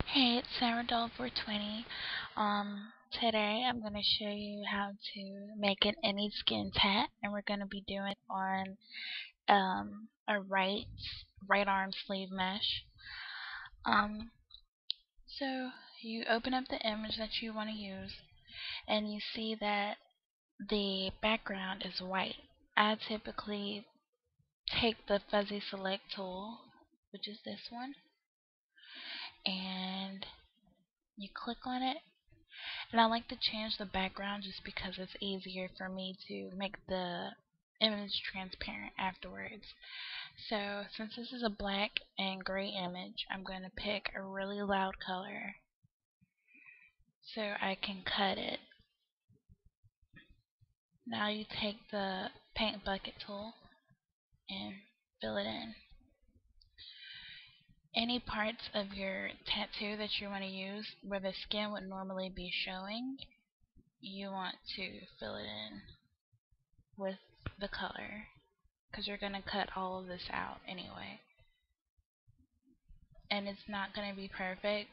Hey, it's SarahDoll420. Today I'm going to show you how to make an Anyskin tat, and we're going to be doing it on a right arm sleeve mesh. So you open up the image that you want to use, and you see that the background is white. I typically take the fuzzy select tool, which is this one, and you click on it. And I like to change the background just because it's easier for me to make the image transparent afterwards. So since this is a black and gray image, I'm going to pick a really loud color so I can cut it. Now you take the paint bucket tool and fill it in. Any parts of your tattoo that you want to use where the skin would normally be showing, you want to fill it in with the color, because you're going to cut all of this out anyway. And it's not going to be perfect,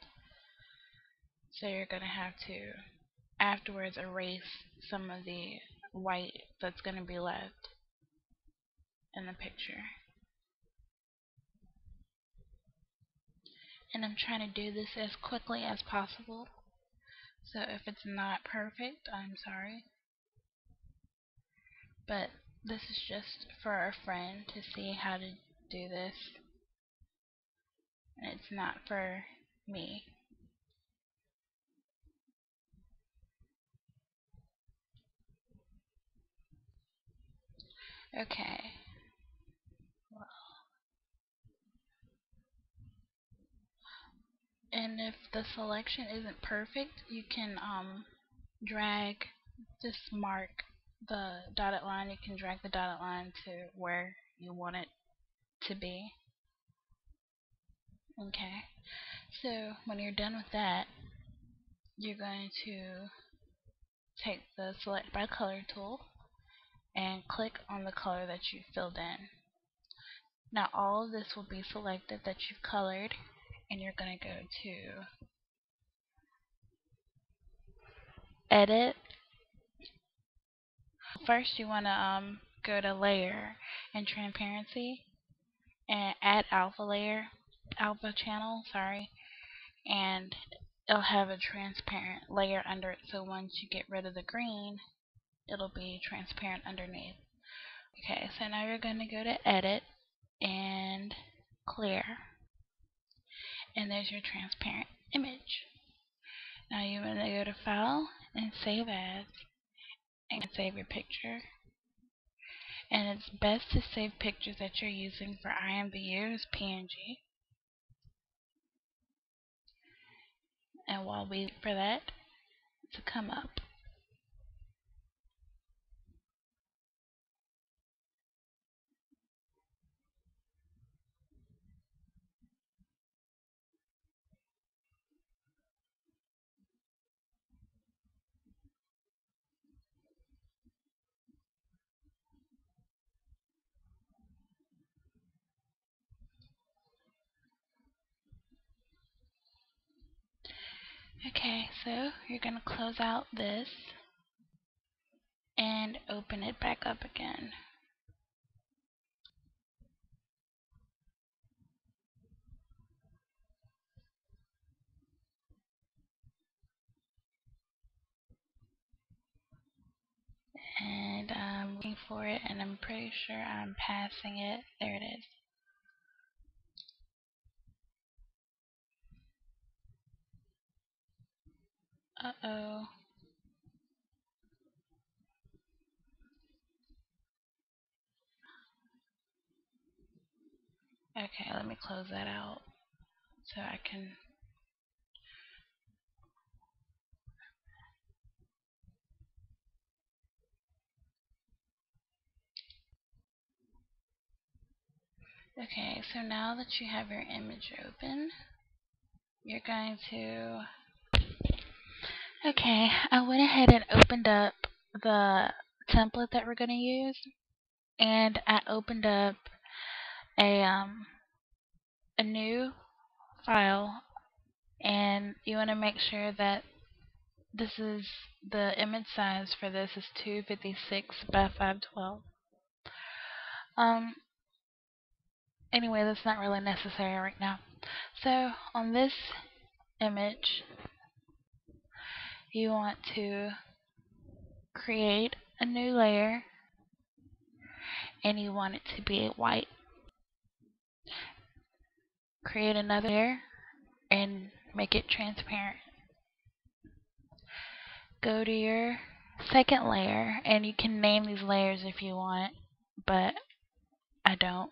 so you're going to have to afterwards erase some of the white that's going to be left in the picture. And I'm trying to do this as quickly as possible, so if it's not perfect, I'm sorry. But this is just for our friend to see how to do this, and it's not for me. Okay. And if the selection isn't perfect, you can just mark the dotted line. You can drag the dotted line to where you want it to be. Okay, so when you're done with that, you're going to take the select by color tool and click on the color that you filled in. Now all of this will be selected that you've colored, and you're going to go to edit. First you want to go to layer and transparency and add alpha channel, and it'll have a transparent layer under it, so once you get rid of the green, it'll be transparent underneath. Okay, so now you're going to go to edit and clear, and there's your transparent image. Now you want to go to file and save as, and save your picture. And it's best to save pictures that you're using for Imvu as PNG. And while we wait for that to come up, okay, so you're going to close out this and open it back up again. And I'm looking for it, and I'm pretty sure I'm passing it. There it is. Uh-oh. Okay, let me close that out so I can. Okay, so now that you have your image open, you're going to. Okay, I went ahead and opened up the template that we're going to use, and I opened up a new file, and you want to make sure that this is the image size for this is 256 by 512. Anyway, that's not really necessary right now. So on this image, you want to create a new layer, and you want it to be white. Create another layer and make it transparent. Go to your second layer, and you can name these layers if you want, but I don't.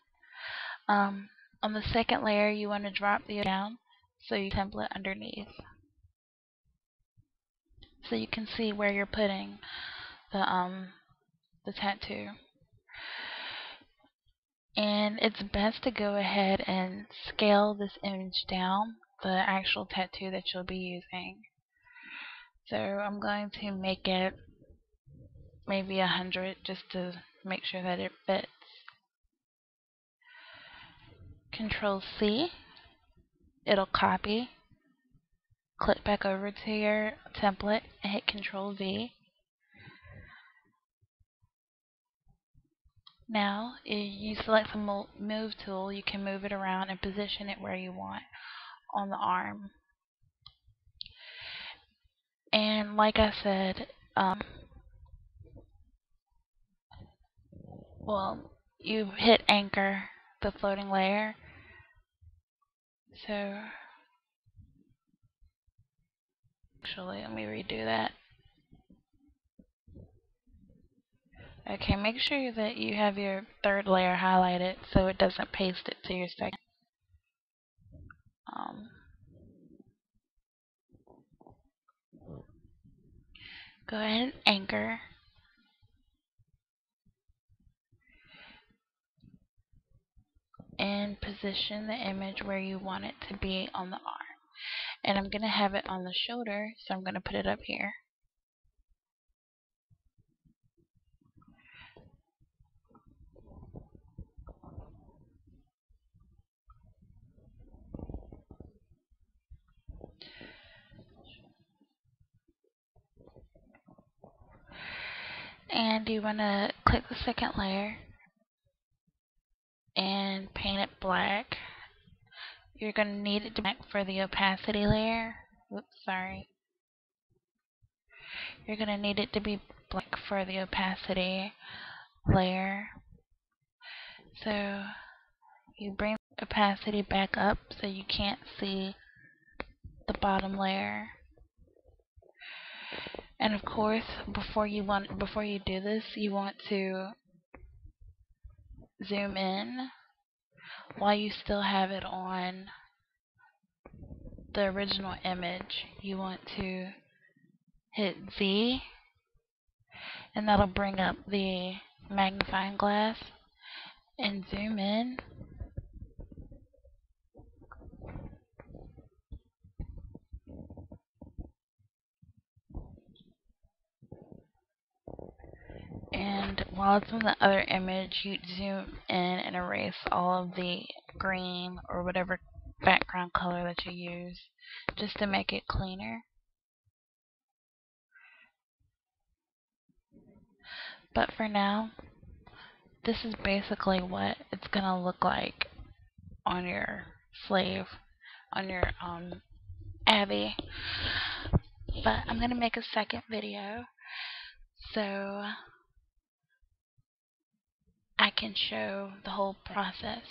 On the second layer, you want to drop the down so you template underneath, so you can see where you're putting the tattoo. And it's best to go ahead and scale this image down, the actual tattoo that you'll be using. So I'm going to make it maybe 100 just to make sure that it fits. Control C, it'll copy. Click back over to your template and hit Control V. Now, if you select the move tool, you can move it around and position it where you want on the arm. And like I said, well, you hit anchor the floating layer. So, actually, let me redo that. Okay, make sure that you have your third layer highlighted so it doesn't paste it to your second. Go ahead and anchor. And position the image where you want it to be on the arm. And I'm going to have it on the shoulder, so I'm going to put it up here. And you want to click the second layer and paint it black. You're going to need it to be black for the opacity layer. Oops, sorry. You're going to need it to be black for the opacity layer. So you bring opacity back up so you can't see the bottom layer. And of course, before you do this, you want to zoom in while you still have it on the original image. You want to hit Z, and that'll bring up the magnifying glass, and zoom in. And while it's in the other image, you zoom in and erase all of the green or whatever background color that you use, just to make it cleaner. But for now, this is basically what it's gonna look like on your sleeve, on your Abby. But I'm gonna make a second video so I can show the whole process.